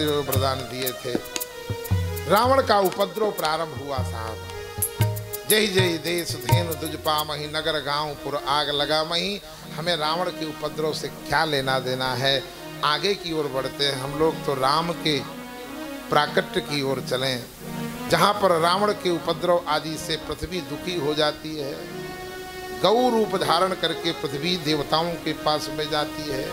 से वरदान दिए थे। रावण का उपद्रव प्रारंभ हुआ साहब। जय जय देश धेनु दुज पामहि, नगर गांव पुर आग लगा मही। हमें रावण के उपद्रव से क्या लेना देना है। आगे की ओर बढ़ते हैं हम लोग तो राम के प्राकट्य की ओर चलें, जहाँ पर रावण के उपद्रव आदि से पृथ्वी दुखी हो जाती है। गौ रूप धारण करके पृथ्वी देवताओं के पास में जाती है,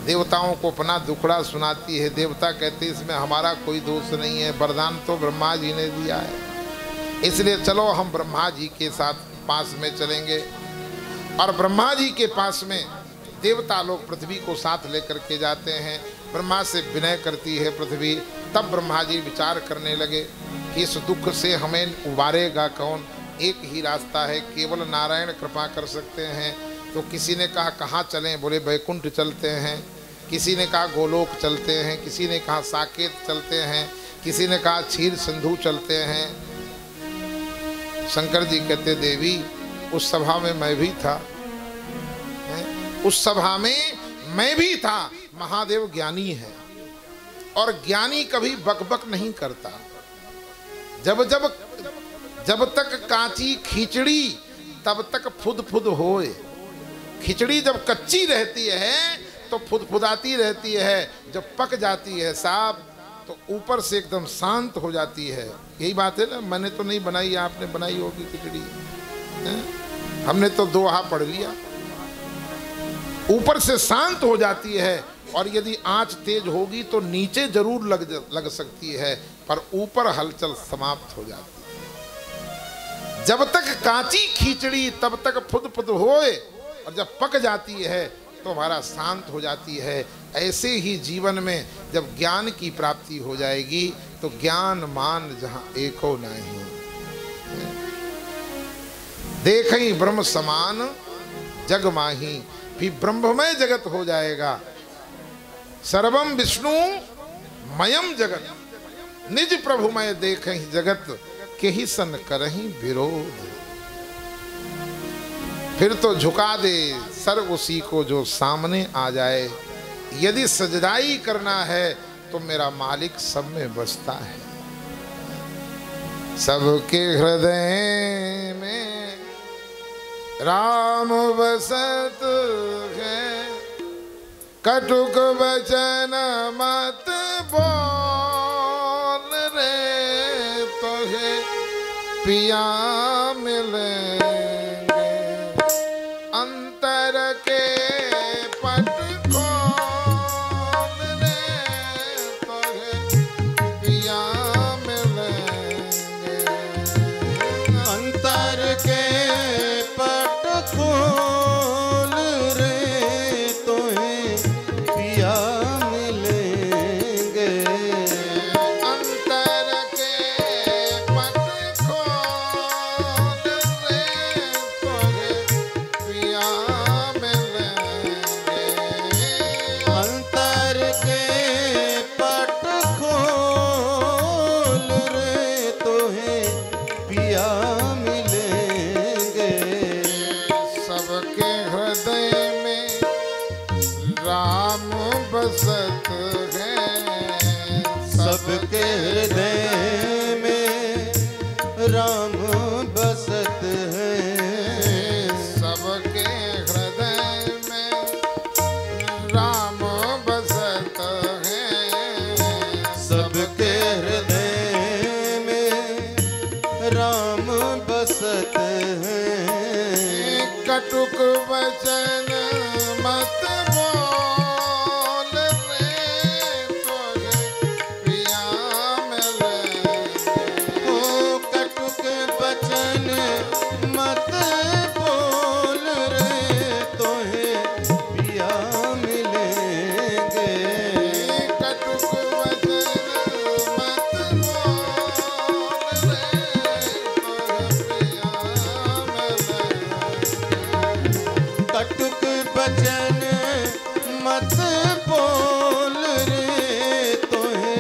देवताओं को अपना दुखड़ा सुनाती है। देवता कहते इसमें हमारा कोई दोष नहीं है, वरदान तो ब्रह्मा जी ने दिया है, इसलिए चलो हम ब्रह्मा जी के साथ पास में चलेंगे। और ब्रह्मा जी के पास में देवता लोग पृथ्वी को साथ लेकर के जाते हैं। ब्रह्मा से विनय करती है पृथ्वी। तब ब्रह्मा जी विचार करने लगे कि इस दुख से हमें उबारेगा कौन। एक ही रास्ता है, केवल नारायण कृपा कर सकते हैं। तो किसी ने कहा कहाँ चलें, बोले वैकुंठ चलते हैं। किसी ने कहा गोलोक चलते हैं, किसी ने कहा साकेत चलते हैं, किसी ने कहा क्षीर सिंधु चलते हैं। शंकर जी कहते देवी उस सभा में मैं भी था, उस सभा में मैं भी था। महादेव ज्ञानी है और ज्ञानी कभी बकबक नहीं करता। जब तक कांची खिचड़ी तब तक फुद फुद होए। खिचड़ी जब कच्ची रहती है तो फुदफुदाती रहती है, जब पक जाती है साहब तो ऊपर से एकदम शांत हो जाती है। यही बात है ना, मैंने तो नहीं बनाई, आपने बनाई होगी खिचड़ी, हमने तो दोहा पढ़ लिया। ऊपर से शांत हो जाती है और यदि आंच तेज होगी तो नीचे जरूर लग सकती है, पर ऊपर हलचल समाप्त हो जाती है। जब तक कांची खिचड़ी तब तक फुद फुद होए और जब पक जाती है तो हमारा शांत हो जाती है। ऐसे ही जीवन में जब ज्ञान की प्राप्ति हो जाएगी तो ज्ञान मान जहाँ एको नहीं। देखई ब्रह्म समान जग माही, फिर ब्रह्ममय जगत हो जाएगा। सर्वम विष्णु मयम जगत, निज प्रभुमय देखहि जगत, के ही सन करहि विरोध। फिर तो झुका दे सर उसी को जो सामने आ जाए। यदि सजदाई करना है तो मेरा मालिक सब में बसता है। सबके हृदय में राम बसत है, कटुक वचन मत बोल रे, तो है पिया मिलेंगे अंतर के पट खोल रे, तो है पिया मिलेंगे अंतर के पट खोल रे, तो है पिया मिलेंगे अंतर के पट खोल रे, तो है पिया मिलेंगे अंतर के पट खोल रे, तो है पिया मिलेंगे सबके हृदय में राम बसत है, सबके हृदय में राम बसत है सबके हृदय में राम बसत है सबके हृदय में राम बसत है कटुक वचन मत बोल रे, तो पिया मिलेंगे ओ कटुक बचन मत बोल रे, तो है पिया मिलेंगे कटुक वचन मत बोल रे, तो पिया मिलेंगे कटुक बचन मत बोल रे, तो है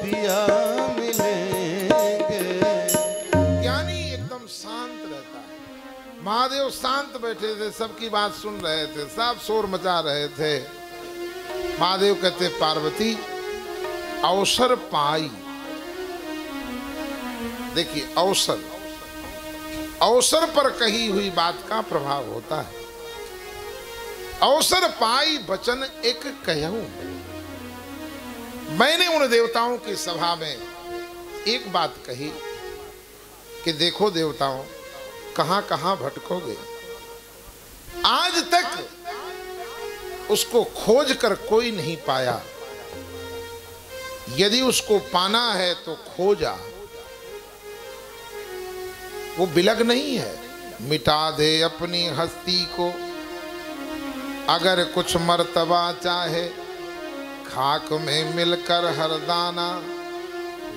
पिया मिलेंगे ज्ञानी एकदम शांत रहता है। महादेव शांत बैठे थे, सबकी बात सुन रहे थे, सब शोर मचा रहे थे। महादेव कहते पार्वती अवसर पाई। देखिए अवसर, अवसर पर कही हुई बात का प्रभाव होता है। अवसर पाई वचन एक कहूं। मैंने उन देवताओं की सभा में एक बात कही कि देखो देवताओं, कहां कहां भटकोगे। आज तक उसको खोज कर कोई नहीं पाया। यदि उसको पाना है तो खोजा। वो बिलग नहीं है, मिटा दे अपनी हस्ती को। अगर कुछ मर्तबा चाहे, खाक में मिलकर हर दाना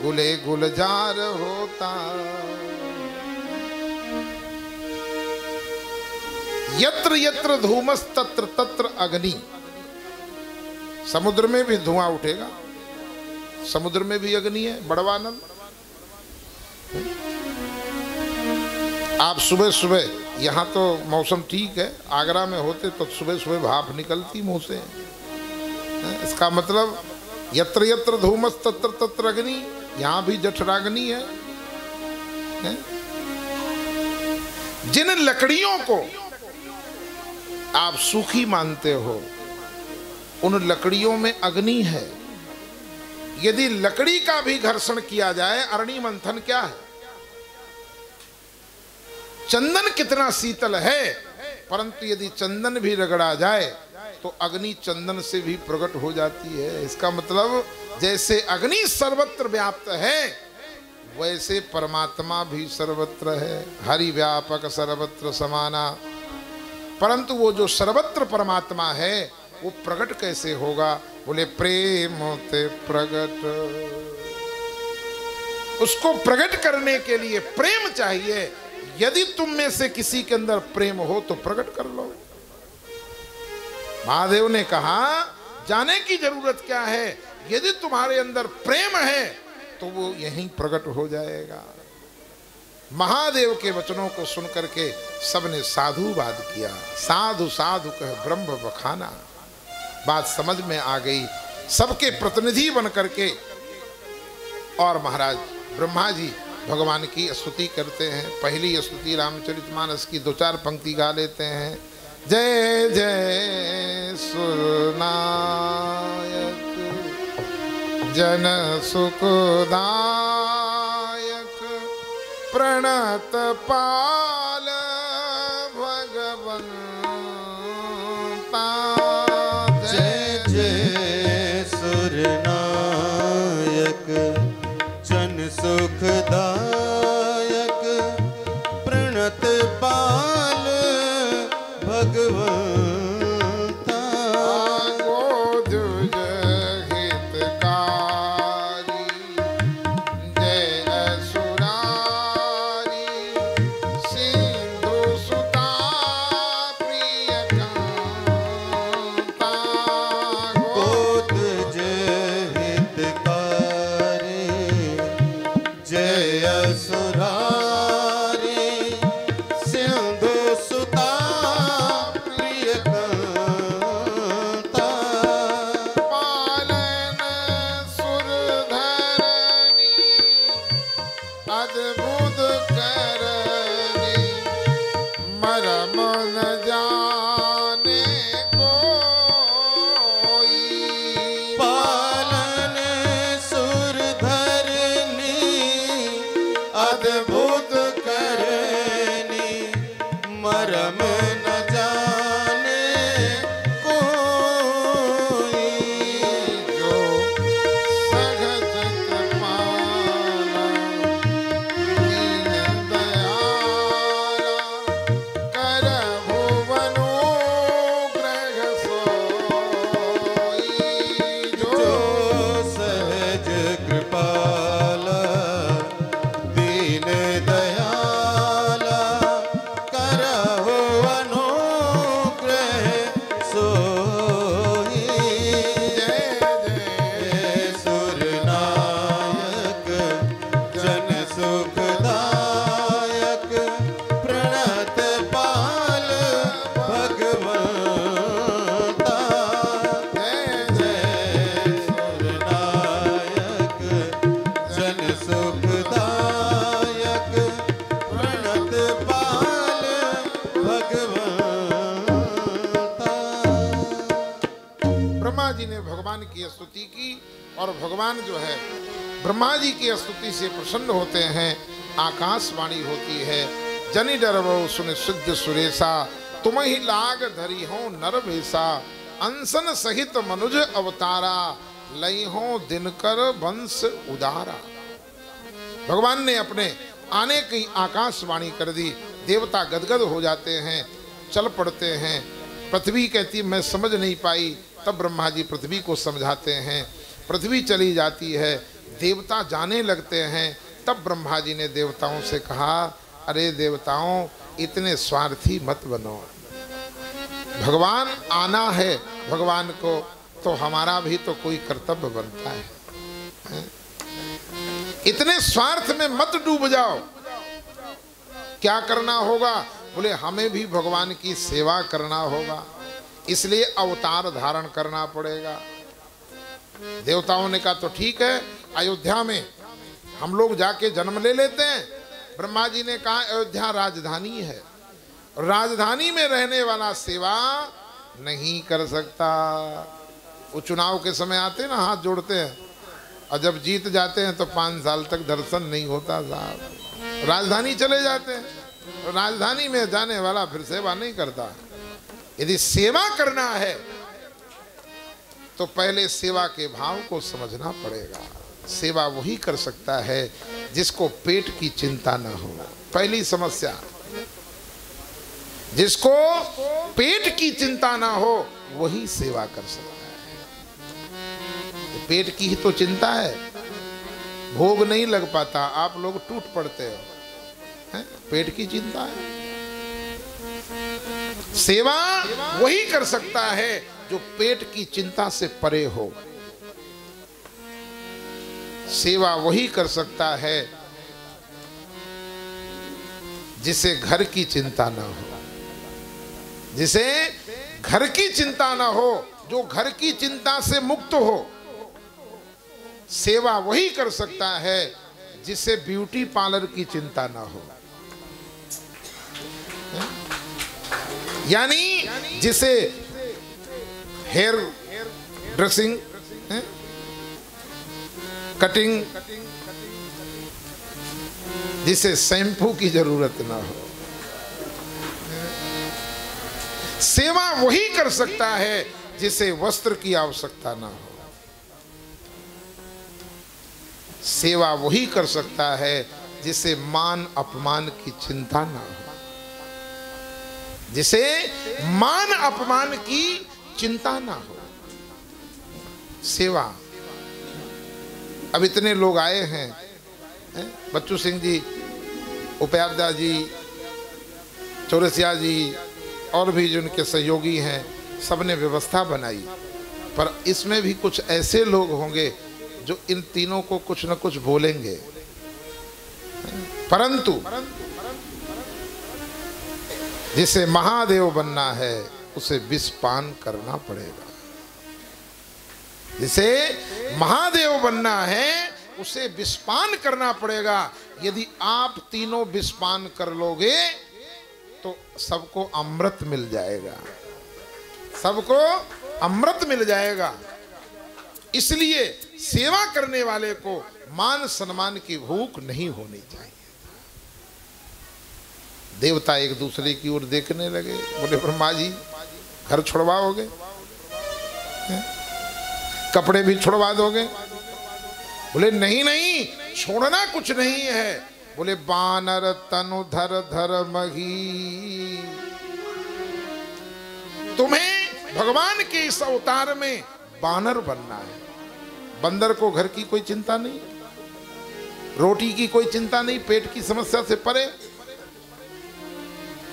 गुले गुलजार होता। यत्र यत्र धूमस तत्र तत्र अग्नि। समुद्र में भी धुआं उठेगा, समुद्र में भी अग्नि है। बड़वानंद, आप सुबह सुबह, यहाँ तो मौसम ठीक है, आगरा में होते तो सुबह सुबह भाप निकलती मुंह से। इसका मतलब यत्र यत्र धूमस तत्र तत्र अग्नि, यहाँ भी जठराग्नि है। जिन लकड़ियों को आप सूखी मानते हो, उन लकड़ियों में अग्नि है। यदि लकड़ी का भी घर्षण किया जाए, अरणि मंथन क्या है? चंदन कितना शीतल है, परंतु यदि चंदन भी रगड़ा जाए तो अग्नि चंदन से भी प्रकट हो जाती है। इसका मतलब जैसे अग्नि सर्वत्र व्याप्त है, वैसे परमात्मा भी सर्वत्र है। हरि व्यापक सर्वत्र समाना। परंतु वो जो सर्वत्र परमात्मा है, वो प्रकट कैसे होगा? बोले प्रेम ते प्रकट। उसको प्रकट करने के लिए प्रेम चाहिए। यदि तुम में से किसी के अंदर प्रेम हो तो प्रकट कर लो। महादेव ने कहा जाने की जरूरत क्या है, यदि तुम्हारे अंदर प्रेम है तो वो यहीं प्रकट हो जाएगा। महादेव के वचनों को सुनकर के सबने साधुवाद किया। साधु साधु कह ब्रह्म बखाना। बात समझ में आ गई। सबके प्रतिनिधि बन करके और महाराज ब्रह्मा जी भगवान की स्तुति करते हैं। पहली स्तुति रामचरितमानस की 2-4 पंक्ति गा लेते हैं। जय जय सुरनायक जन सुखदायक प्रणत पाल भगवंता। जय जय सुरनायक जन सुखदायक प्रणत पाल भगवंता। स्तुति की और भगवान जो है ब्रह्मा जी की स्तुति से प्रसन्न होते हैं। आकाशवाणी होती है, जनि डरवो सुन सिद्ध सुरेशा, तुम ही लाग धरी हो नर भेसा, अंसन सहित मनुज अवतारा, लई हो दिनकर वंश उदारा। भगवान ने अपने आने की आकाशवाणी कर दी, देवता गदगद हो जाते हैं, चल पड़ते हैं। पृथ्वी कहती मैं समझ नहीं पाई, तब ब्रह्मा जी पृथ्वी को समझाते हैं, पृथ्वी चली जाती है, देवता जाने लगते हैं। तब ब्रह्मा जी ने देवताओं से कहा, अरे देवताओं इतने स्वार्थी मत बनो, भगवान आना है भगवान को तो हमारा भी तो कोई कर्तव्य बनता है। इतने स्वार्थ में मत डूब जाओ। क्या करना होगा? बोले हमें भी भगवान की सेवा करना होगा, इसलिए अवतार धारण करना पड़ेगा। देवताओं ने कहा तो ठीक है, अयोध्या में हम लोग जाके जन्म ले लेते हैं। ब्रह्मा जी ने कहा अयोध्या राजधानी है, राजधानी में रहने वाला सेवा नहीं कर सकता। वो चुनाव के समय आते हैं ना, हाथ जोड़ते हैं, और जब जीत जाते हैं तो 5 साल तक दर्शन नहीं होता साहब। राजधानी चले जाते हैं, राजधानी में जाने वाला फिर सेवा नहीं करता। यदि सेवा करना है तो पहले सेवा के भाव को समझना पड़ेगा। सेवा वही कर सकता है जिसको पेट की चिंता ना हो। पहली समस्या, जिसको पेट की चिंता ना हो वही सेवा कर सकता है। पेट की ही तो चिंता है, भोग नहीं लग पाता, आप लोग टूट पड़ते हो, हैं? पेट की चिंता है। सेवा वही कर सकता है जो पेट की चिंता से परे हो। सेवा वही कर सकता है जिसे घर की चिंता ना हो, जिसे घर की चिंता ना हो, जो घर की चिंता से मुक्त हो। सेवा वही कर सकता है जिसे ब्यूटी पार्लर की चिंता ना हो, यानी जिसे हेयर ड्रेसिंग, कटिंग, जिसे शैम्पू की जरूरत ना हो। सेवा वही कर सकता है जिसे वस्त्र की आवश्यकता ना हो। सेवा वही कर सकता है जिसे मान अपमान की चिंता ना हो, जिसे मान अपमान की चिंता ना हो। सेवा, अब इतने लोग आए हैं, बच्चू सिंह जी, उपाध्याय जी, चौरसिया जी और भी जो उनके सहयोगी हैं, सबने व्यवस्था बनाई। पर इसमें भी कुछ ऐसे लोग होंगे जो इन तीनों को कुछ न कुछ बोलेंगे, परंतु जिसे महादेव बनना है उसे विषपान करना पड़ेगा। जिसे महादेव बनना है उसे विषपान करना पड़ेगा। यदि आप तीनों विषपान कर लोगे तो सबको अमृत मिल जाएगा, सबको अमृत मिल जाएगा। इसलिए सेवा करने वाले को मान सम्मान की भूख नहीं होनी चाहिए। देवता एक दूसरे की ओर देखने लगे, बोले ब्रह्मा जी घर छुड़वाओगे, कपड़े भी छुड़वा दोगे? बोले नहीं नहीं, छोड़ना कुछ नहीं है। बोले बानर तनु धर धर मही, तुम्हें भगवान के इस अवतार में बानर बनना है। बंदर को घर की कोई चिंता नहीं, रोटी की कोई चिंता नहीं, पेट की समस्या से परे,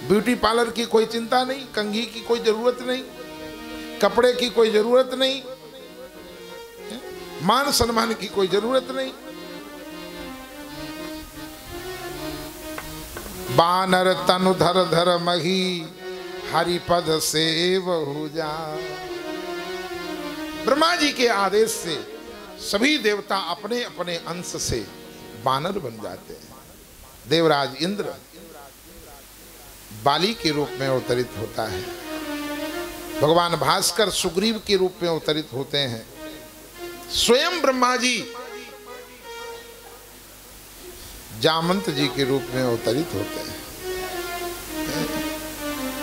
ब्यूटी पार्लर की कोई चिंता नहीं, कंघी की कोई जरूरत नहीं, कपड़े की कोई जरूरत नहीं, मान सम्मान की कोई जरूरत नहीं। बानर तनु धर धर मही, हरिपद सेवहु जा। ब्रह्मा जी के आदेश से सभी देवता अपने अपने अंश से बानर बन जाते हैं। देवराज इंद्र बाली के रूप में अवतरित होता है, भगवान भास्कर सुग्रीव के रूप में अवतरित होते हैं, स्वयं ब्रह्मा जी जामंत जी के रूप में अवतरित होते हैं।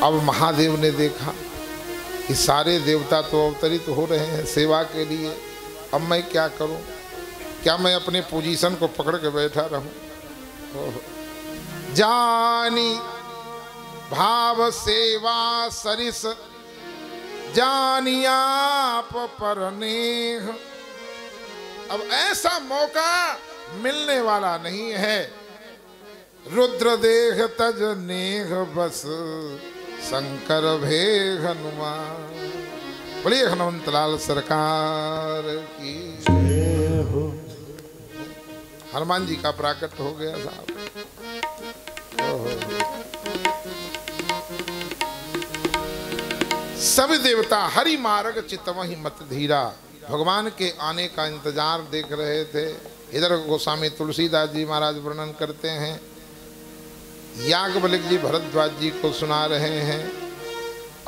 अब महादेव ने देखा कि सारे देवता तो अवतरित हो रहे हैं सेवा के लिए, अब मैं क्या करूं? क्या मैं अपने पोजीशन को पकड़ के बैठा रहूं? जानी भाव सेवा सरिस जानी आप पर नेह। अब ऐसा मौका मिलने वाला नहीं है। रुद्र देह तज नेह बस शंकर भेग हनुमान। बोलिए हनुमंत लाल सरकार की जय हो। हनुमान जी का प्राकट हो गया साहब। सभी देवता हरि मार्ग चितवहि मत धीरा, भगवान के आने का इंतजार देख रहे थे। इधर गोस्वामी तुलसीदास जी महाराज वर्णन करते हैं, याज्ञवल्क्य जी भरद्वाज जी को सुना रहे हैं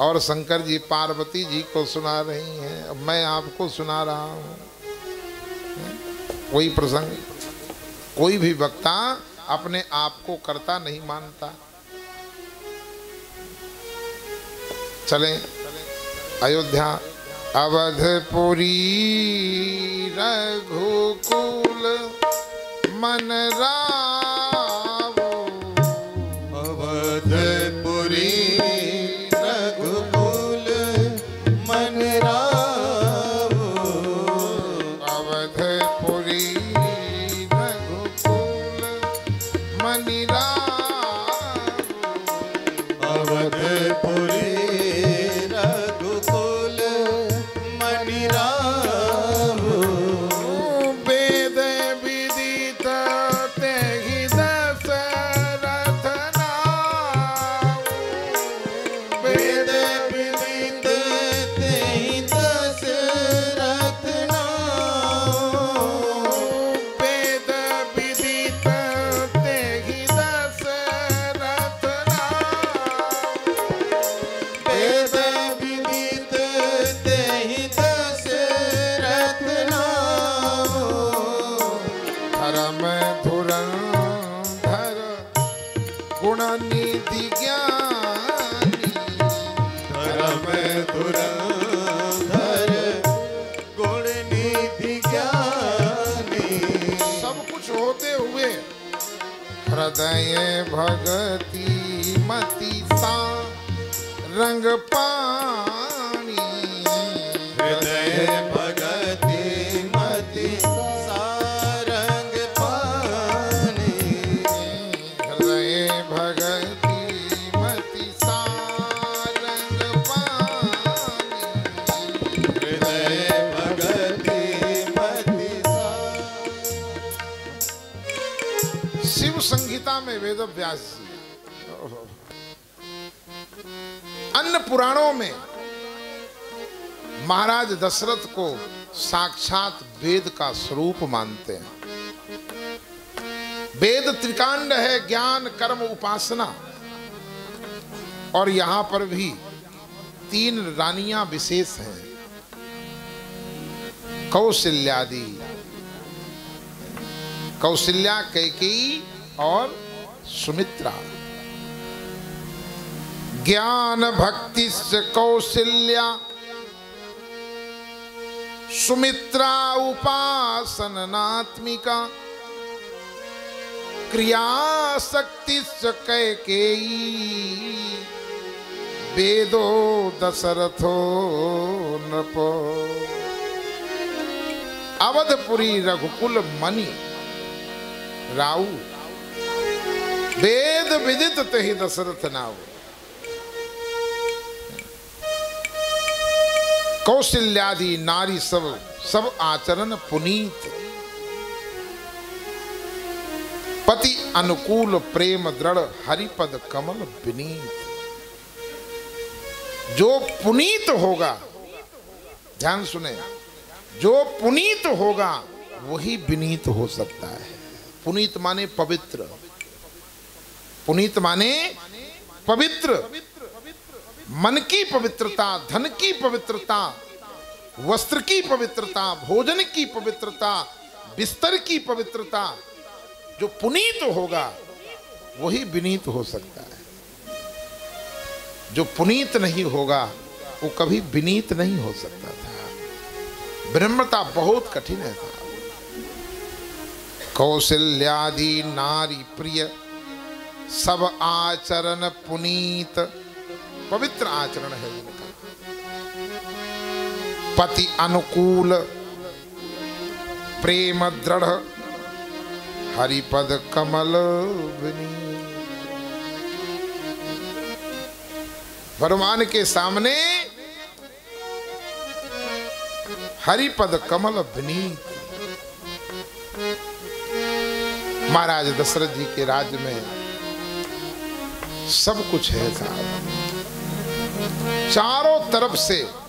और शंकर जी पार्वती जी को सुना रही हैं। अब मैं आपको सुना रहा हूँ। कोई प्रसंग, कोई भी वक्ता अपने आप को कर्ता नहीं मानता। चलें अयोध्या। अवधपुरी रघुकुल मन रावो, अवधपुरी रघुकुल मन रावो, अवधपुरी रघुकुल मन रावो, अवधपुरी हृदय भगति मति सा रंग पानी, हृदय भगति मति सा रंग पानी, हृदय भगति मति सा रंग पानी, हृदय भगति मति सा। शिव संहिता में वेद व्यास जी, अन्य पुराणों में महाराज दशरथ को साक्षात वेद का स्वरूप मानते हैं। वेद त्रिकांड है, ज्ञान कर्म उपासना, और यहां पर भी 3 रानियां विशेष हैं, कौशल्यादि, कौशल्या, कैकेयी और सुमित्रा। ज्ञान भक्ति से कौशल्या, सुमित्रा उपासनात्मिका, क्रिया शक्ति से कैकेयी, वेदो दशरथो नृपो। अवधपुरी रघुकुल मणि राऊ, वेद विदित तहि दशरथ नाऊ। कौशल्यादि नारी सब आचरण पुनीत, पति अनुकूल प्रेम दृढ़ हरिपद कमल विनीत। जो पुनीत होगा, ध्यान सुने, जो पुनीत होगा वही विनीत हो सकता है। पुनीत माने पवित्र, पुनीत माने पवित्र, मन की पवित्रता, धन की पवित्रता, वस्त्र की पवित्रता, भोजन की पवित्रता, बिस्तर की पवित्रता, जो पुनीत होगा वही विनीत हो सकता है। जो पुनीत नहीं होगा वो कभी विनीत नहीं हो सकता था। विनम्रता बहुत कठिन है था। कौशल्यादि नारी प्रिय सब आचरण पुनीत, पवित्र आचरण है इनका। पति अनुकूल प्रेम दृढ़ हरिपद कमल विनीत। भगवान के सामने हरिपद कमल विनीत। महाराज दशरथ जी के राज्य में सब कुछ है साहब। चारों तरफ से